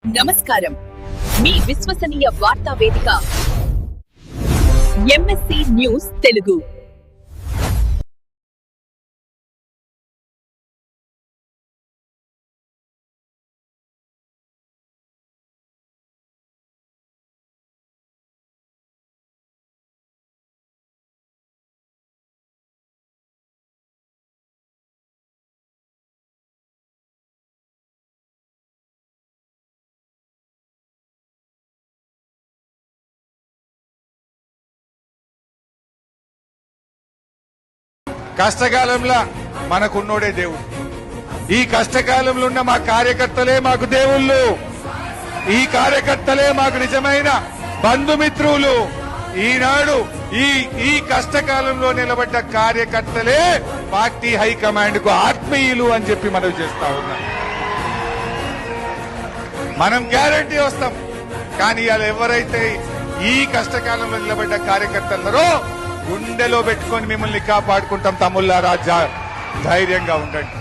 నమస్కారం, మీ విశ్వసనీయ వార్తా వేదిక ఎంఎస్సి న్యూస్ తెలుగు. కష్టకాలంలో మనకున్నోడే దేవుడు. ఈ కష్టకాలంలో ఉన్న మా కార్యకర్తలే మాకు దేవుళ్ళు. ఈ కార్యకర్తలే మాకు నిజమైన బంధుమిత్రులు. ఈనాడు ఈ కష్టకాలంలో నిలబడ్డ కార్యకర్తలే పార్టీ హైకమాండ్ కు ఆత్మీయులు అని చెప్పి మనం చేస్తా ఉన్నాం. మనం గ్యారంటీ వస్తాం. కానీ వాళ్ళు ఎవరైతే ఈ కష్టకాలంలో నిలబడ్డ కార్యకర్తలరో గుండెలో పెట్టుకొని మిమ్మల్ని కాపాడుకుంటాం. తమ్ముళ్ళారా, ధైర్యంగా ఉండండి.